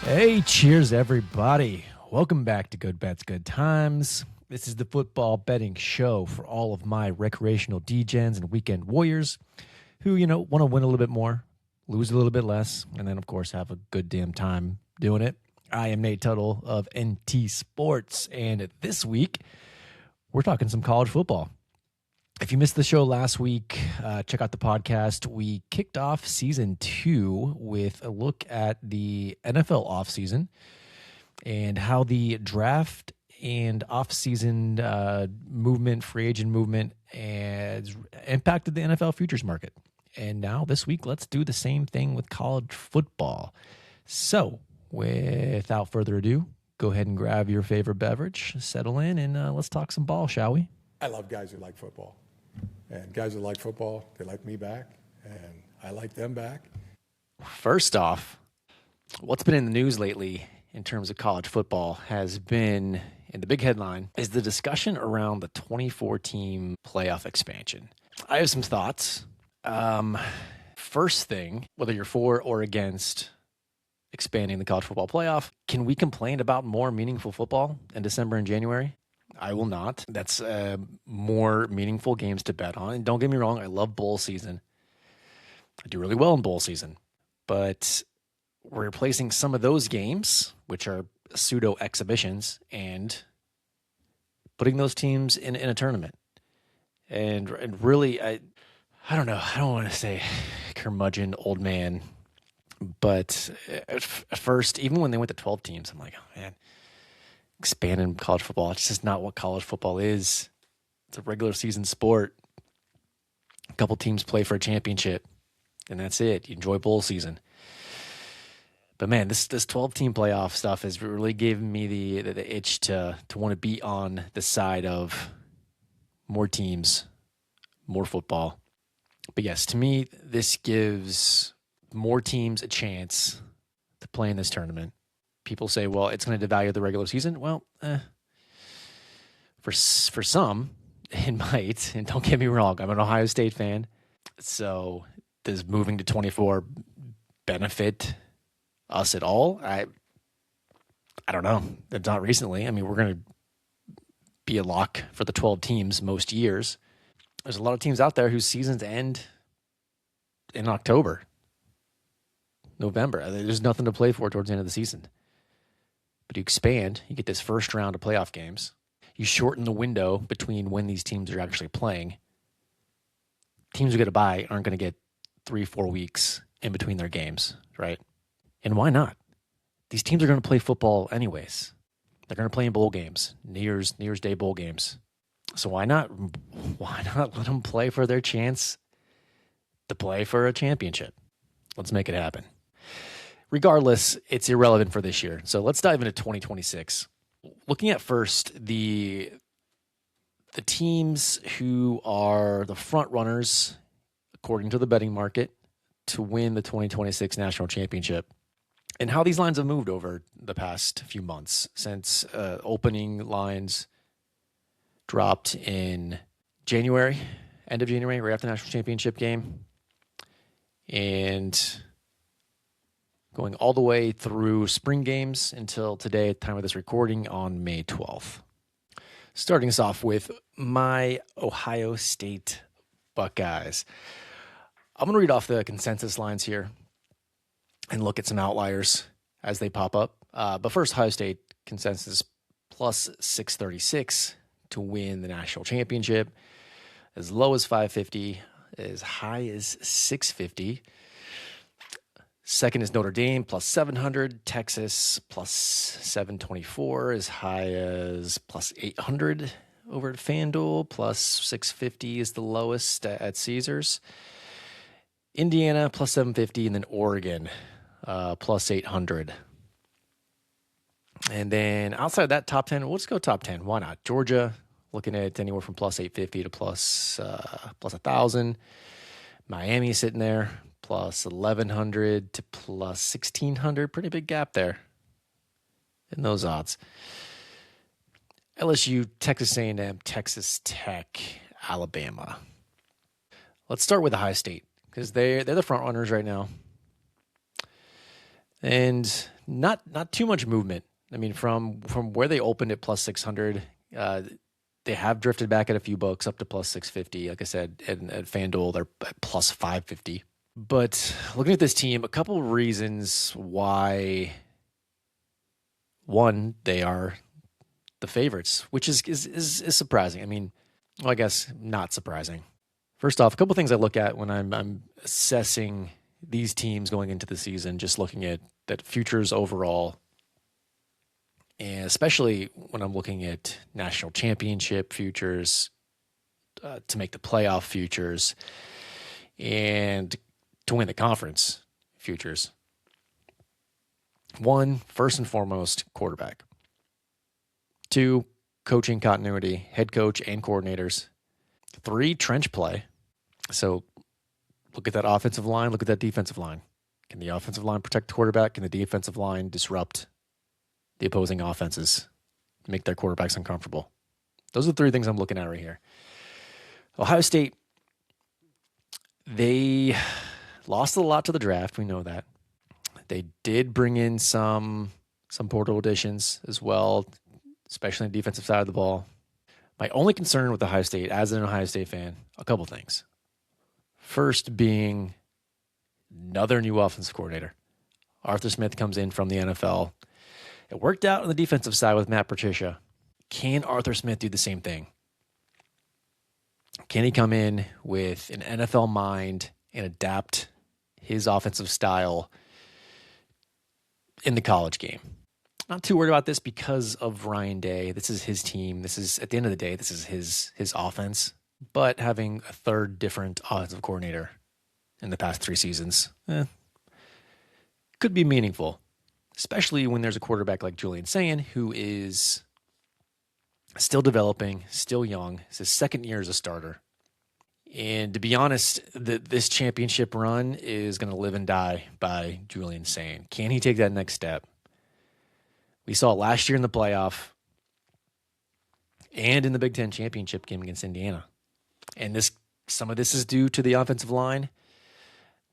Hey, cheers, everybody. Welcome back to Good Bets, Good Times. This is the football betting show for all of my recreational degens and weekend warriors who, want to win a little bit more, lose a little bit less, and then, of course, have a good damn time doing it. I am Nate Tuttle of NT Sports, and this week, we're talking some college football. If you missed the show last week, check out the podcast. We kicked off season 2 with a look at the NFL offseason and how the draft and offseason movement, free agent movement, has impacted the NFL futures market. And now this week, let's do the same thing with college football. So without further ado, go ahead and grab your favorite beverage, settle in, and let's talk some ball, shall we? I love guys who like football. And guys who like football, they like me back, and I like them back. First off, what's been in the news lately in terms of college football has been, in the big headline, is the discussion around the 24-team playoff expansion. I have some thoughts. First thing, whether you're for or against expanding the college football playoff, can we complain about more meaningful football in December and January? I will not. That's more meaningful games to bet on. And don't get me wrong, I love bowl season. I do really well in bowl season. But we're replacing some of those games, which are pseudo exhibitions, and putting those teams in a tournament. And really, I don't know. I don't want to say curmudgeon old man. But at first, even when they went to 12 teams, I'm like, oh, man. Expanding college football. It's just not what college football is. It's a regular season sport. A couple teams play for a championship, and that's it. You enjoy bowl season. But man, this 12-team playoff stuff has really given me the itch to want to be on the side of more teams, more football. But yes, to me, this gives more teams a chance to play in this tournament. People say, well, it's going to devalue the regular season. Well, for some, it might. And don't get me wrong, I'm an Ohio State fan. So does moving to 24 benefit us at all? I don't know. It's not recently. I mean, we're going to be a lock for the 12 teams most years. There's a lot of teams out there whose seasons end in October, November. There's nothing to play for towards the end of the season. But you expand, you get this first round of playoff games. You shorten the window between when these teams are actually playing. Teams who get a bye aren't going to get 3-4 weeks in between their games, right? And why not? These teams are going to play football anyways. They're going to play in bowl games, New Year's Day bowl games. So why not let them play for their chance to play for a championship? Let's make it happen. Regardless, it's irrelevant for this year. So let's dive into 2026. Looking at first the teams who are the front runners, according to the betting market, to win the 2026 National Championship, and how these lines have moved over the past few months since opening lines dropped in January, end of January, right after the National Championship game, and going all the way through spring games until today, at the time of this recording, on May 12th. Starting us off with my Ohio State Buckeyes. I'm going to read off the consensus lines here and look at some outliers as they pop up. But first, Ohio State consensus plus 636 to win the national championship. As low as 550, as high as 650. Second is Notre Dame, plus 700. Texas, plus 724, as high as plus 800 over at FanDuel. Plus 650 is the lowest at Caesars. Indiana, plus 750. And then Oregon, plus 800. And then outside that top 10, we'll just go top 10. Why not? Georgia, looking at anywhere from plus 850 to plus 1,000. Miami sitting there, plus 1,100 to plus 1,600. Pretty big gap there in those odds. LSU, Texas A&M, Texas Tech, Alabama. Let's start with Ohio State because they're the front runners right now. And not too much movement. I mean, from where they opened at plus 600, they have drifted back at a few books up to plus 650. Like I said, at FanDuel, they're at plus 550. But looking at this team, a couple reasons why. One, they are the favorites, which is surprising. I mean, well, I guess not surprising. First off, a couple things I look at when I'm assessing these teams going into the season, just looking at that futures overall, and especially when I'm looking at national championship futures, to make the playoff futures, and to win the conference futures. One, first and foremost, quarterback. Two, coaching continuity, head coach and coordinators. Three, trench play. So look at that offensive line, look at that defensive line. Can the offensive line protect the quarterback? Can the defensive line disrupt the opposing offenses, make their quarterbacks uncomfortable? Those are the three things I'm looking at right here. Ohio State, they lost a lot to the draft. We know that. They did bring in some portal additions as well, especially on the defensive side of the ball. My only concern with Ohio State, as an Ohio State fan, a couple things. First being another new offensive coordinator. Arthur Smith comes in from the NFL. It worked out on the defensive side with Matt Patricia. Can Arthur Smith do the same thing? Can he come in with an NFL mind and adapt his offensive style in the college game? Not too worried about this because of Ryan Day. This is his team. This is, at the end of the day, this is his offense. But having a third different offensive coordinator in the past 3 seasons could be meaningful, especially when there's a quarterback like Julian Sayin, who is still developing, still young. It's his second year as a starter. And to be honest, this championship run is going to live and die by Julian Sayin. Can he take that next step? We saw it last year in the playoff and in the Big Ten championship game against Indiana. And some of this is due to the offensive line.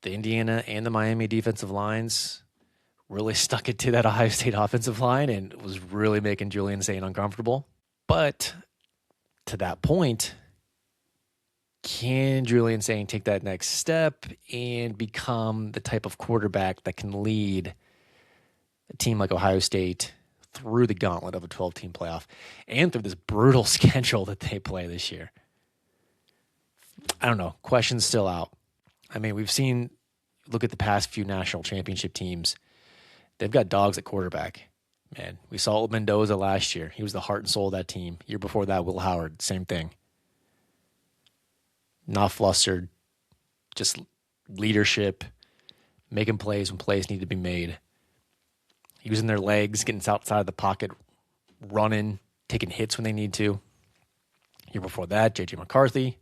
The Indiana and the Miami defensive lines really stuck it to that Ohio State offensive line and was really making Julian Sayin uncomfortable. But to that point, can Julian Sayin take that next step and become the type of quarterback that can lead a team like Ohio State through the gauntlet of a 12-team playoff and through this brutal schedule that they play this year? I don't know. Questions still out. I mean, look at the past few national championship teams. They've got dogs at quarterback. Man, we saw Mendoza last year. He was the heart and soul of that team. Year before that, Will Howard, same thing. Not flustered, just leadership, making plays when plays need to be made. Using their legs, getting outside of the pocket, running, taking hits when they need to. Year before that, J.J. McCarthy,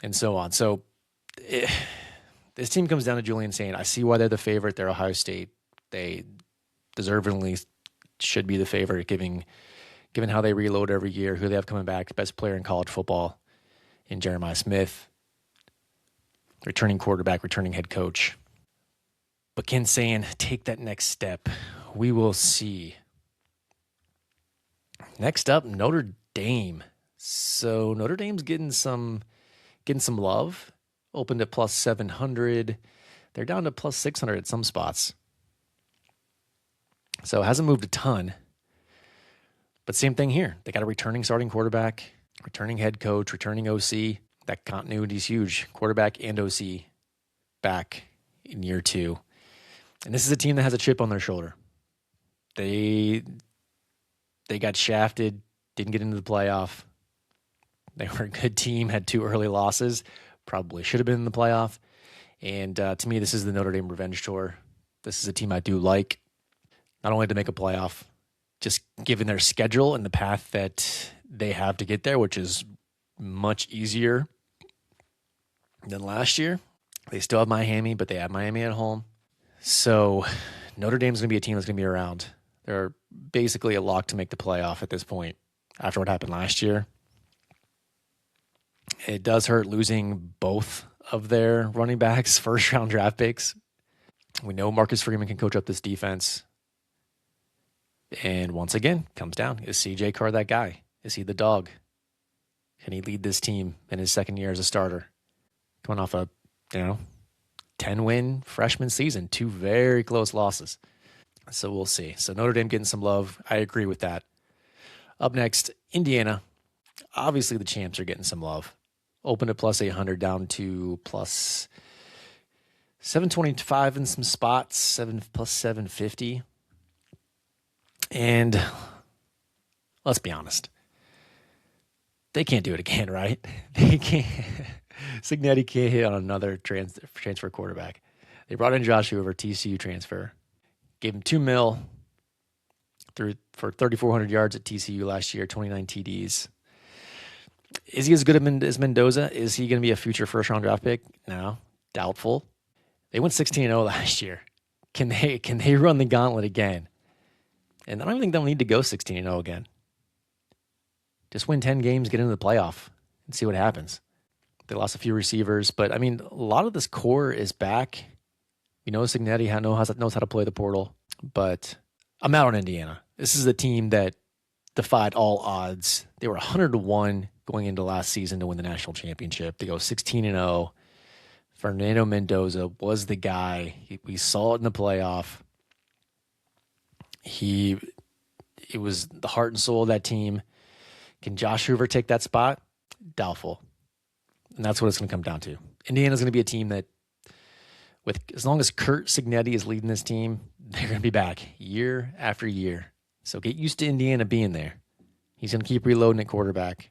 and so on. So this team comes down to Julian Sayin. I see why they're the favorite. They're Ohio State. They deservingly should be the favorite, given how they reload every year, who they have coming back, best player in college football in Jeremiah Smith, returning quarterback, returning head coach. But can Sayin take that next step? We will see. Next up, Notre Dame. So Notre Dame's getting some love. Opened at plus 700. They're down to plus 600 at some spots. So it hasn't moved a ton. But same thing here. They got a returning starting quarterback, returning head coach, returning OC. That continuity is huge. Quarterback and OC back in year 2. And this is a team that has a chip on their shoulder. They got shafted, didn't get into the playoff. They were a good team, had 2 early losses, probably should have been in the playoff. And to me, this is the Notre Dame revenge tour. This is a team I do like, not only to make a playoff, just given their schedule and the path that they have to get there, which is much easier than last year. They still have Miami, but they have Miami at home. So Notre Dame's going to be a team that's going to be around. They're basically a lock to make the playoff at this point after what happened last year. It does hurt losing both of their running backs, first-round draft picks. We know Marcus Freeman can coach up this defense. And once again, comes down. Is CJ Carr that guy? Is he the dog? Can he lead this team in his second year as a starter? Coming off a, 10-win freshman season, 2 very close losses. So we'll see. So Notre Dame getting some love. I agree with that. Up next, Indiana. Obviously, the champs are getting some love. Opened at plus 800 down to plus 725 in some spots, plus 750. And let's be honest. They can't do it again, right? They can't. Signetti can't hit on another transfer quarterback. They brought in Josh Hoover, TCU transfer. Gave him $2 million for 3,400 yards at TCU last year, 29 TDs. Is he as good as Mendoza? Is he going to be a future first-round draft pick? No, doubtful. They went 16-0 last year. Can they run the gauntlet again? And I don't even think they'll need to go 16-0 again. Just win 10 games, get into the playoff, and see what happens. They lost a few receivers, but I mean, a lot of this core is back. We know Signetti knows how to play the portal, but I'm out on Indiana. This is a team that defied all odds. They were 100-1 going into last season to win the national championship. They go 16-0. Fernando Mendoza was the guy. We saw it in the playoff. He was the heart and soul of that team. Can Josh Hoover take that spot? Doubtful. And that's what it's going to come down to. Indiana's going to be a team that, as long as Curt Signetti is leading this team, they're going to be back year after year. So get used to Indiana being there. He's going to keep reloading at quarterback.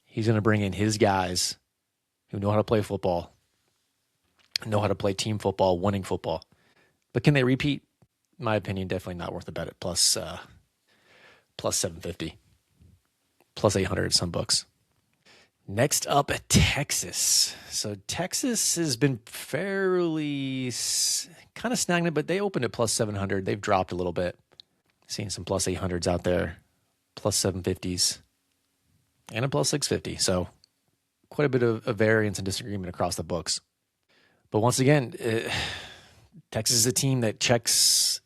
He's going to bring in his guys who know how to play football, know how to play team football, winning football. But can they repeat? In my opinion, definitely not worth a bet at plus 750, plus 800 at some books. Next up, Texas. So Texas has been fairly kind of stagnant, but they opened at plus 700. They've dropped a little bit. Seeing some plus 800s out there, plus 750s, and a plus 650. So quite a bit of variance and disagreement across the books. But once again, Texas is a team that checks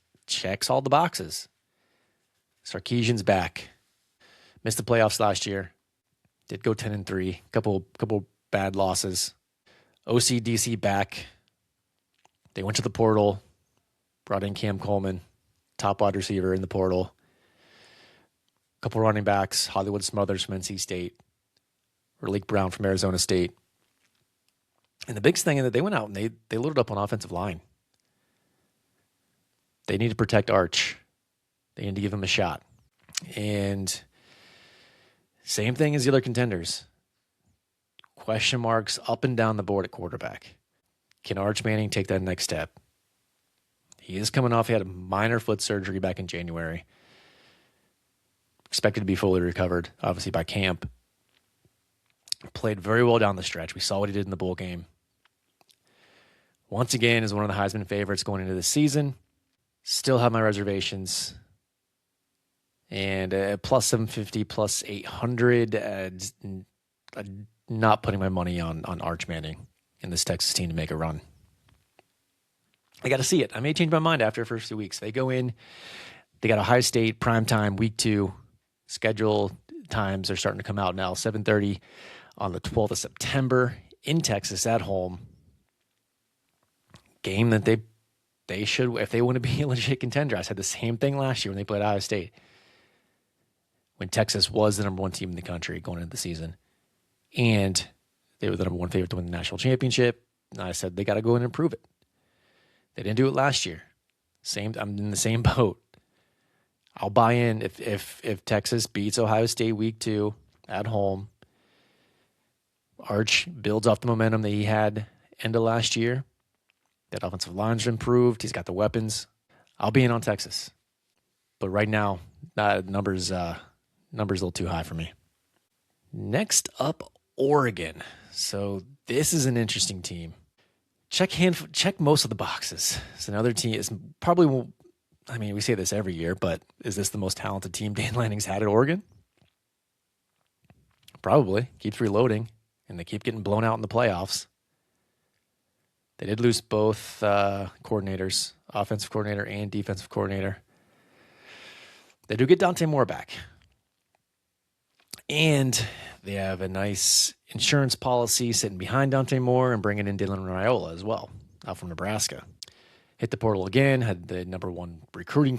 all the boxes. Sarkisian's back. Missed the playoffs last year. Did go 10-3. Couple bad losses. OCDC back. They went to the portal. Brought in Cam Coleman, top wide receiver in the portal. Couple running backs. Hollywood Smothers from NC State. Raleek Brown from Arizona State. And the biggest thing is that they went out and they loaded up on offensive line. They need to protect Arch. They need to give him a shot. And same thing as the other contenders. Question marks up and down the board at quarterback. Can Arch Manning take that next step? He is coming off. He had a minor foot surgery back in January. Expected to be fully recovered, obviously, by camp. Played very well down the stretch. We saw what he did in the bowl game. Once again, is one of the Heisman favorites going into the season. Still have my reservations. And plus 750, plus 800. I'm not putting my money on Arch Manning and this Texas team to make a run. I got to see it. I may change my mind after the first 2 weeks. They go in. They got Ohio State primetime week 2. Schedule times are starting to come out now. 7:30 on the 12th of September in Texas at home. Game that they should, if they want to be a legit contender. I said the same thing last year when they played Ohio State. When Texas was the number 1 team in the country going into the season. And they were the number 1 favorite to win the national championship. And I said they got to go in and prove it. They didn't do it last year. I'm in the same boat. I'll buy in if Texas beats Ohio State week 2 at home. Arch builds off the momentum that he had end of last year. That offensive line's improved. He's got the weapons. I'll be in on Texas. But right now, numbers a little too high for me. Next up, Oregon. So this is an interesting team. Check most of the boxes. It's another team. It's probably, I mean, we say this every year, but is this the most talented team Dan Lanning's had at Oregon? Probably. Keeps reloading, and they keep getting blown out in the playoffs. They did lose both coordinators, offensive coordinator and defensive coordinator. They do get Dante Moore back. And they have a nice insurance policy sitting behind Dante Moore and bringing in Dylan Raiola as well, out from Nebraska. Hit the portal again, had the number 2 recruiting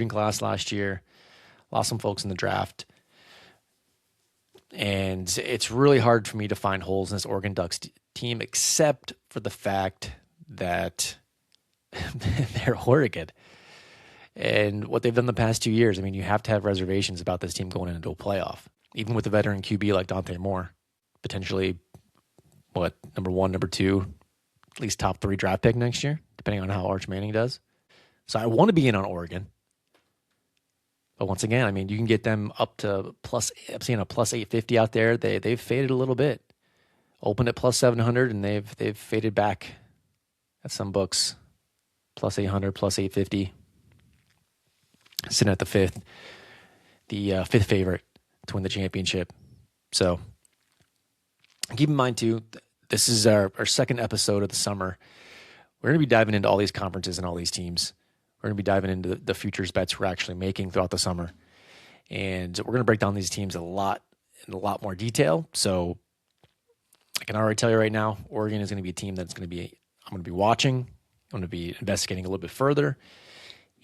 class last year. Lost some folks in the draft. And it's really hard for me to find holes in this Oregon Ducks team, except for the fact that they're Oregon. And what they've done the past 2 years, I mean, you have to have reservations about this team going into a playoff. Even with a veteran QB like Dante Moore, potentially, number 1, number 2, at least top 3 draft pick next year, depending on how Arch Manning does. So I want to be in on Oregon. But once again, I mean, you can get them up to I'm seeing a plus 850 out there. They've faded a little bit. Opened at plus 700, and they've faded back at some books. Plus 800, plus 850. Sitting at the fifth favorite to win the championship. So keep in mind, too, this is our second episode of the summer. We're going to be diving into all these conferences and all these teams. We're going to be diving into the futures bets we're actually making throughout the summer. And we're going to break down these teams in a lot more detail. So I can already tell you right now, Oregon is going to be a team I'm going to be watching. I'm going to be investigating a little bit further.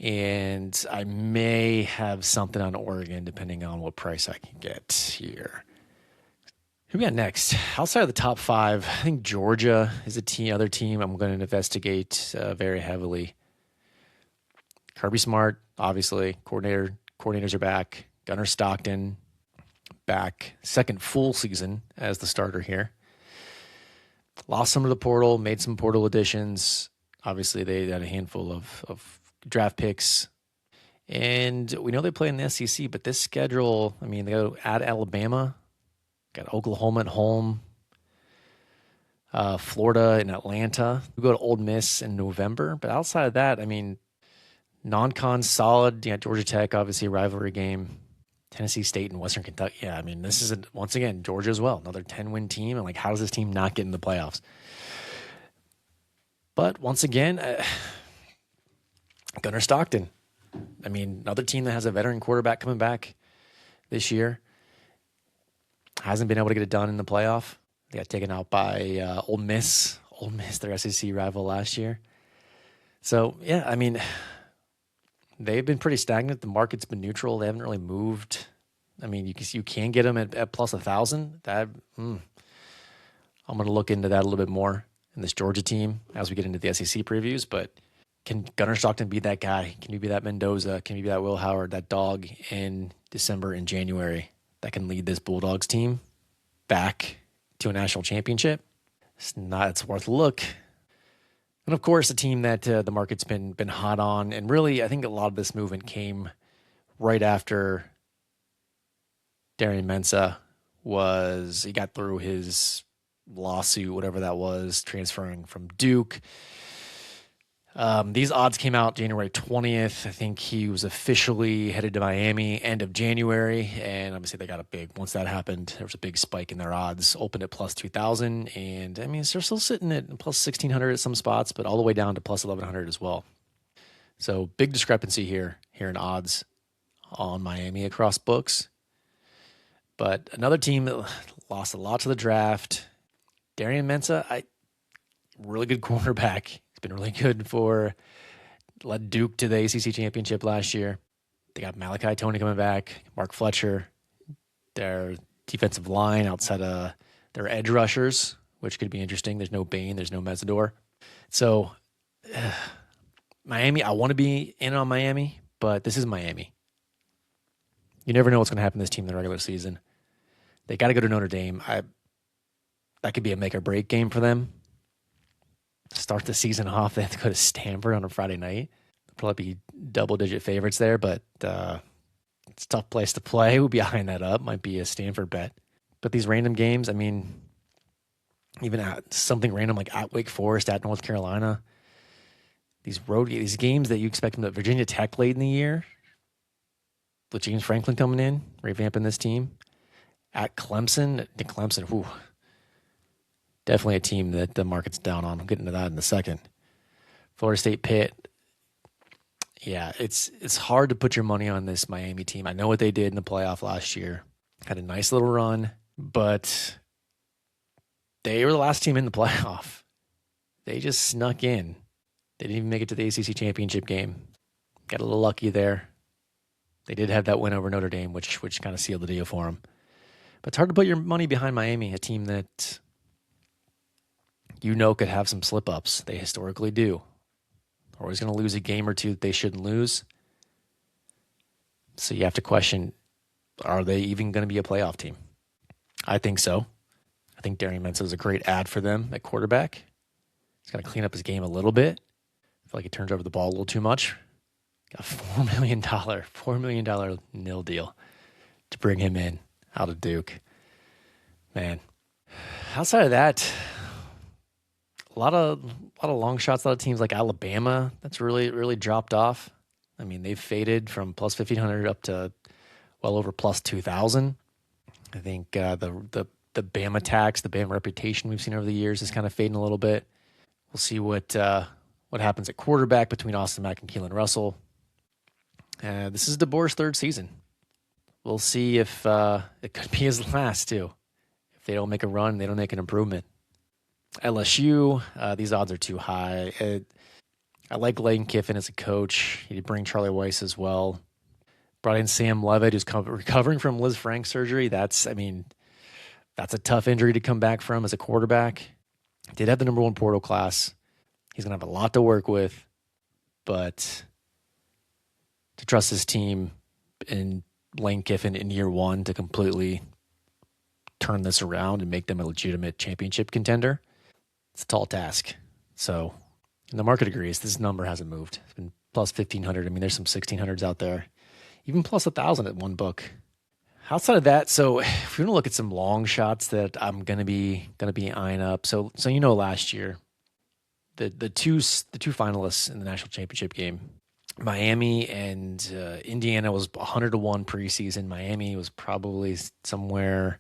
And I may have something on Oregon depending on what price I can get here. Who we got next? Outside of the top 5, I think Georgia is other team I'm going to investigate very heavily. Kirby Smart, obviously. Coordinators are back. Gunnar Stockton back. Second full season as the starter here. Lost some of the portal, made some portal additions. Obviously, they had a handful of draft picks. And we know they play in the SEC, but this schedule, I mean, they go at Alabama, got Oklahoma at home, Florida and Atlanta. We go to Ole Miss in November. But outside of that, I mean, non-con solid. You got Georgia Tech, obviously, a rivalry game. Tennessee State and Western Kentucky. Yeah, I mean, this is, once again, Georgia as well. Another 10-win team. And, how does this team not get in the playoffs? But once again, Gunnar Stockton. I mean, another team that has a veteran quarterback coming back this year. Hasn't been able to get it done in the playoff. They got taken out by Ole Miss. Ole Miss, their SEC rival last year. So, yeah, I mean, they've been pretty stagnant. The market's been neutral. They haven't really moved. I mean, you can get them at plus 1,000. I'm going to look into that a little bit more in this Georgia team as we get into the SEC previews. But can Gunnar Stockton be that guy? Can he be that Mendoza? Can he be that Will Howard, that dog in December and January that can lead this Bulldogs team back to a national championship? It's worth a look. And of course, a team that the market's been hot on, and really, I think a lot of this movement came right after Darian Mensah he got through his lawsuit, whatever that was, transferring from Duke. These odds came out January 20th. I think he was officially headed to Miami end of January, and obviously they got once that happened, there was a big spike in their odds, opened at plus 2,000, and I mean, they're still sitting at plus 1,600 at some spots, but all the way down to plus 1,100 as well. So big discrepancy here in odds on Miami across books. But another team that lost a lot to the draft, Darian Mensah, really good cornerback. He's been really good led Duke to the ACC championship last year. They got Malachi Tony coming back, Mark Fletcher, their defensive line outside of their edge rushers, which could be interesting. There's no Bain, there's no Mesidor. So Miami, I want to be in on Miami, but this is Miami. You never know what's going to happen to this team in the regular season. They got to go to Notre Dame. That could be a make or break game for them. Start the season off, they have to go to Stanford on a Friday night. They'll probably be double-digit favorites there, but it's a tough place to play. We'll be eyeing that up. Might be a Stanford bet. But these random games, I mean, even at something random like at Wake Forest, at North Carolina, these games that you expect them to Virginia Tech late in the year, with James Franklin coming in, revamping this team. At Clemson, whew, Definitely a team that the market's down on. I'll get into that in a second. Florida State Pitt. Yeah, it's hard to put your money on this Miami team. I know what they did in the playoff last year. Had a nice little run, but they were the last team in the playoff. They just snuck in. They didn't even make it to the ACC championship game. Got a little lucky there. They did have that win over Notre Dame, which kind of sealed the deal for them. But it's hard to put your money behind Miami, a team that could have some slip-ups. They historically do. They're always going to lose a game or two that they shouldn't lose. So you have to question, are they even going to be a playoff team? I think so. I think Darian Mensah is a great ad for them at quarterback. He's got to clean up his game a little bit. I feel like he turns over the ball a little too much. Got a $4 million nil deal to bring him in out of Duke. Man. Outside of that, a lot of long shots, a lot of teams like Alabama, that's really dropped off. I mean, they've faded from plus 1,500 up to well over plus 2,000. I think the Bama tax, the Bama reputation we've seen over the years is kind of fading a little bit. We'll see what happens at quarterback between Austin Mack and Keelan Russell. This is DeBoer's third season. We'll see if it could be his last, too. If they don't make a run, they don't make an improvement. LSU, these odds are too high. I like Lane Kiffin as a coach. He did bring Charlie Weiss as well. Brought in Sam Levitt, who's recovering from Liz Frank surgery. That's a tough injury to come back from as a quarterback. Did have the number one portal class. He's going to have a lot to work with, but to trust his team in Lane Kiffin in year one to completely turn this around and make them a legitimate championship contender, it's a tall task. So, and the market agrees. This number hasn't moved. It's been plus 1,500. I mean, there's some 1,600s out there, even plus 1,000 at one book. Outside of that, so if we want to look at some long shots that I'm gonna be eyeing up. So last year, the two finalists in the national championship game, Miami and Indiana, was 100-1 preseason. Miami was probably somewhere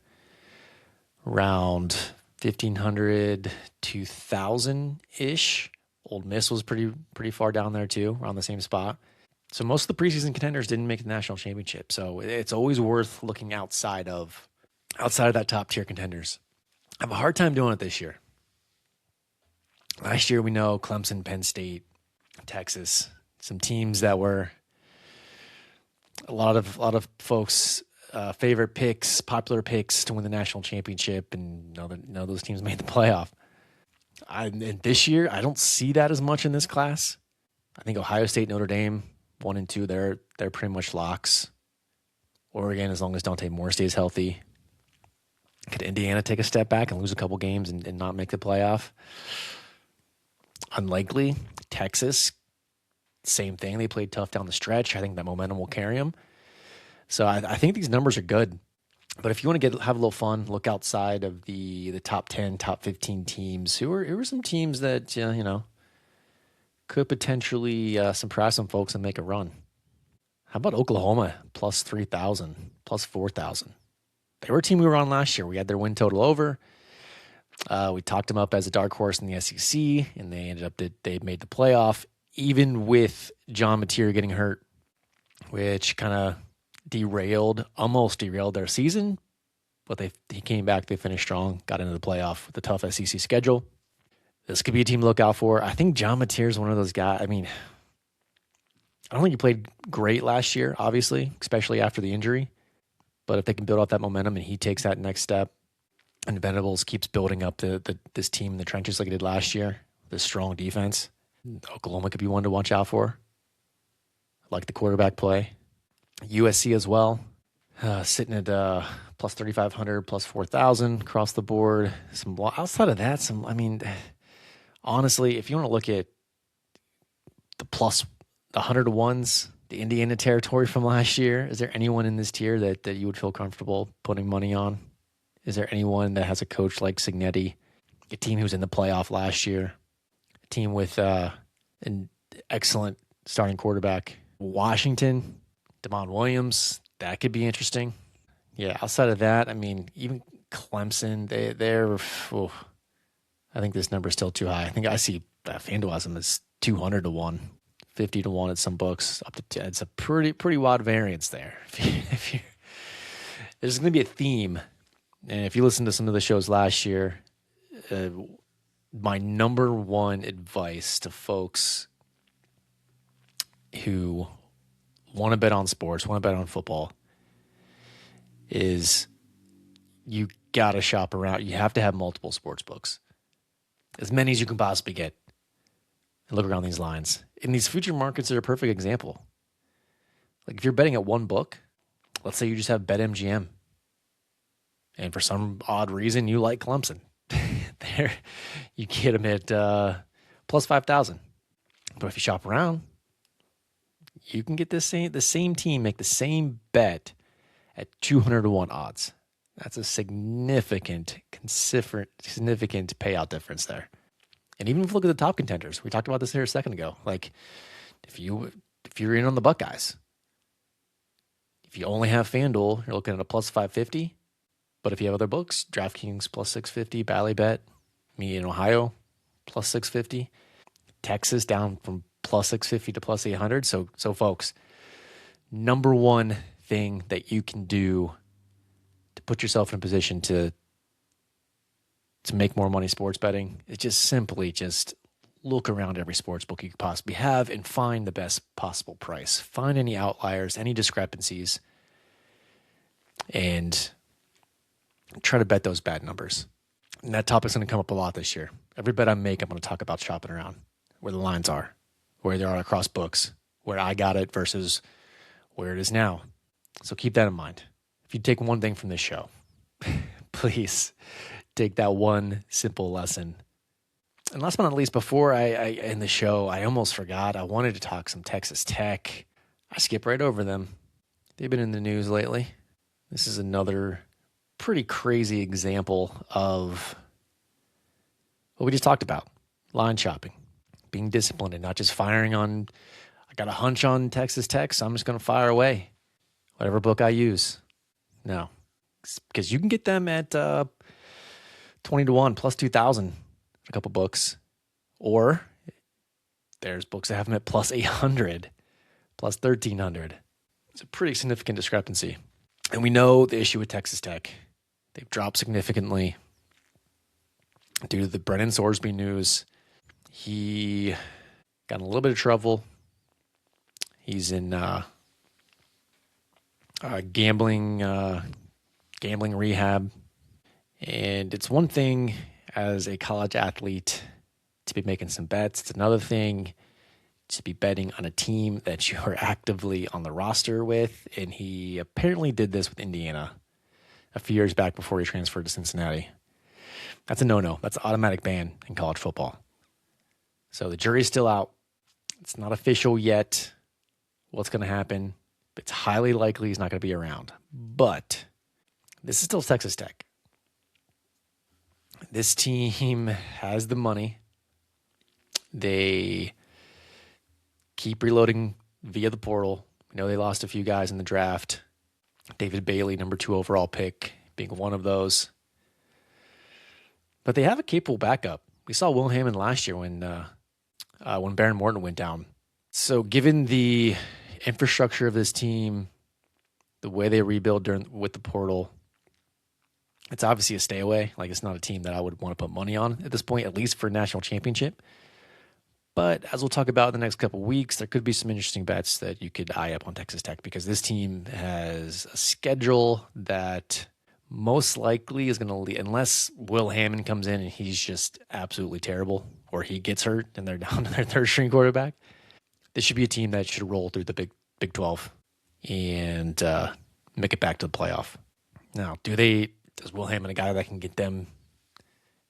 around 1,500 to 1,000-ish. Ole Miss was pretty far down there too, around the same spot. So most of the preseason contenders didn't make the national championship. So it's always worth looking outside of that top tier contenders. I have a hard time doing it this year. Last year, we know Clemson, Penn State, Texas, some teams that were a lot of folks' favorite picks, popular picks to win the national championship, and know those teams made the playoff. And this year, I don't see that as much in this class. I think Ohio State, Notre Dame, 1 and 2, they're pretty much locks. Oregon, as long as Dante Moore stays healthy. Could Indiana take a step back and lose a couple games and not make the playoff? Unlikely. Texas, same thing. They played tough down the stretch. I think that momentum will carry them. So I think these numbers are good. But if you want to have a little fun, look outside of the top 10, top 15 teams. Who are some teams that could potentially surprise some folks and make a run? How about Oklahoma, plus 3,000, plus 4,000? They were a team we were on last year. We had their win total over. We talked them up as a dark horse in the SEC, and they ended up they made the playoff, even with John Mateer getting hurt, which kind of almost derailed their season. But he came back, they finished strong, got into the playoff with a tough SEC schedule. This could be a team to look out for. I think John Mateer is one of those guys. I mean, I don't think he played great last year, obviously, especially after the injury. But if they can build off that momentum and he takes that next step, and Venables keeps building up this team in the trenches like he did last year, this strong defense, Oklahoma could be one to watch out for. I like the quarterback play. USC as well, sitting at plus 3,500, plus 4,000 across the board. Outside of that, honestly, if you want to look at the 100-1s, the Indiana territory from last year, is there anyone in this tier that you would feel comfortable putting money on? Is there anyone that has a coach like Cignetti, a team who's in the playoff last year, a team with an excellent starting quarterback? Washington, Damon Williams, that could be interesting. Yeah, outside of that, even Clemson, I think this number is still too high. I think I see FanDuel has them as 200 to 1, 50 to 1 at some books, up to 10. It's a pretty wide variance there. There's going to be a theme. And if you listen to some of the shows last year, my number one advice to folks who want to bet on sports, want to bet on football, is you got to shop around. You have to have multiple sports books, as many as you can possibly get, and look around these lines. And these future markets are a perfect example. Like if you're betting at one book, let's say you just have BetMGM, and for some odd reason you like Clemson, there you get them at plus 5,000. But if you shop around, you can get the same team make the same bet at 200 to 1 odds. That's a significant payout difference there. And even if you look at the top contenders, we talked about this here a second ago. Like if you're in on the Buckeyes, if you only have FanDuel, you're looking at a plus 550. But if you have other books, DraftKings plus 650, Ballybet, me in Ohio plus 650, Texas down from plus 650 to plus 800. So folks, number one thing that you can do to put yourself in a position to make more money sports betting is just simply look around every sports book you could possibly have and find the best possible price. Find any outliers, any discrepancies, and try to bet those bad numbers. And that topic's going to come up a lot this year. Every bet I make, I'm going to talk about shopping around, where the lines are, where they are across books, where I got it versus where it is now. So keep that in mind. If you take one thing from this show, please take that one simple lesson. And last but not least, before I end the show, I almost forgot. I wanted to talk some Texas Tech. I skip right over them. They've been in the news lately. This is another pretty crazy example of what we just talked about. Line shopping, being disciplined and not just firing on, I got a hunch on Texas Tech, so I'm just going to fire away whatever book I use. No, because you can get them at 20 to 1 plus 2,000 a couple books, or there's books that have them at plus 800, plus 1,300. It's a pretty significant discrepancy. And we know the issue with Texas Tech. They've dropped significantly due to the Brennan Sorsby news. He got in a little bit of trouble. He's in gambling rehab. And it's one thing as a college athlete to be making some bets. It's another thing to be betting on a team that you are actively on the roster with. And he apparently did this with Indiana a few years back before he transferred to Cincinnati. That's a no-no. That's an automatic ban in college football. So the jury's still out. It's not official yet what's going to happen. It's highly likely he's not going to be around. But this is still Texas Tech. This team has the money. They keep reloading via the portal. We know they lost a few guys in the draft. David Bailey, number 2 overall pick, being one of those. But they have a capable backup. We saw Will Hammond last year when Baron Morton went down. So given the infrastructure of this team, the way they rebuild with the portal, it's obviously a stay away. Like, it's not a team that I would want to put money on at this point, at least for a national championship. But as we'll talk about in the next couple of weeks, there could be some interesting bets that you could eye up on Texas Tech, because this team has a schedule that most likely is going to lead, unless Will Hammond comes in and he's just absolutely terrible, or he gets hurt and they're down to their third string quarterback. This should be a team that should roll through the Big 12 and make it back to the playoff. Now, does Will Hammond a guy that can get them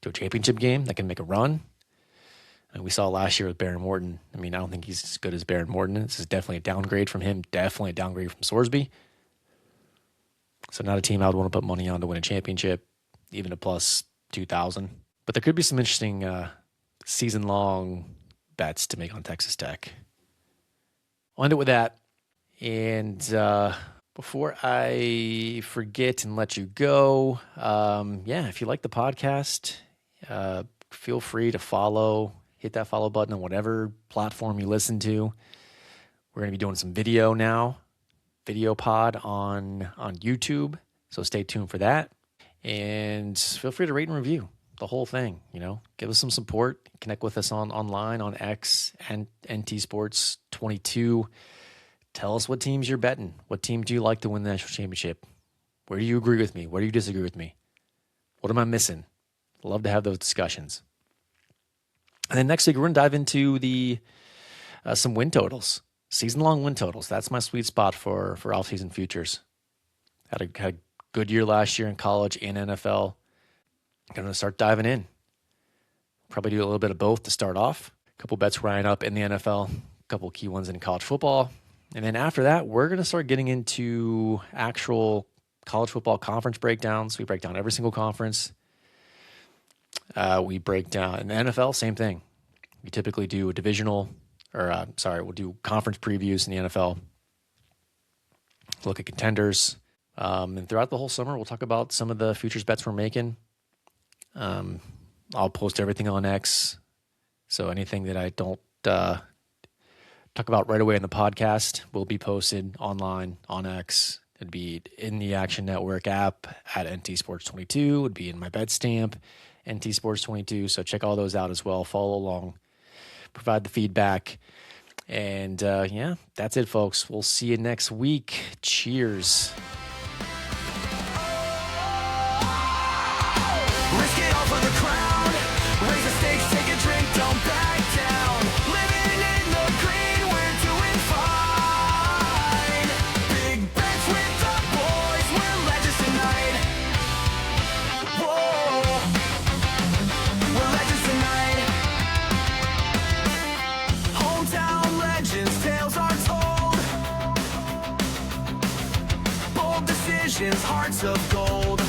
to a championship game, that can make a run? And we saw last year with Baron Morton. I mean, I don't think he's as good as Baron Morton. This is definitely a downgrade from him, definitely a downgrade from Sorsby. So not a team I would want to put money on to win a championship, even a plus 2,000. But there could be some interesting season-long bets to make on Texas Tech. I'll end it with that. And before I forget and let you go, if you like the podcast, feel free to hit that follow button on whatever platform you listen to. We're going to be doing some video now, video pod on YouTube. So stay tuned for that. And feel free to rate and review the whole thing. Give us some support. Connect with us online on X and NT Sports 22. Tell us what teams you're betting. What team do you like to win the national championship? Where do you agree with me? Where do you disagree with me? What am I missing? Love to have those discussions. And then next week, we're going to dive into some win totals, season-long win totals. That's my sweet spot for off-season futures. Had a good year last year in college and NFL. Going to start diving in. Probably do a little bit of both to start off. A couple bets riding up in the NFL, a couple key ones in college football. And then after that, we're going to start getting into actual college football conference breakdowns. We break down every single conference. We break down in the NFL, same thing. We typically do we'll do conference previews in the NFL. Look at contenders. And throughout the whole summer, we'll talk about some of the futures bets we're making. I'll post everything on X. So anything that I don't talk about right away in the podcast will be posted online on X. It'd be in the Action Network app at NT Sports 22. It'd be in my bet stamp, NT Sports 22. So check all those out as well. Follow along. Provide the feedback. And that's it, folks. We'll see you next week. Cheers. Risk it all for the crown. Raise the stakes, take a drink, don't back down. Living in the green, we're doing fine. Big bets with the boys, we're legends tonight. Whoa, we're legends tonight. Hometown legends, tales are told. Bold decisions, hearts of gold.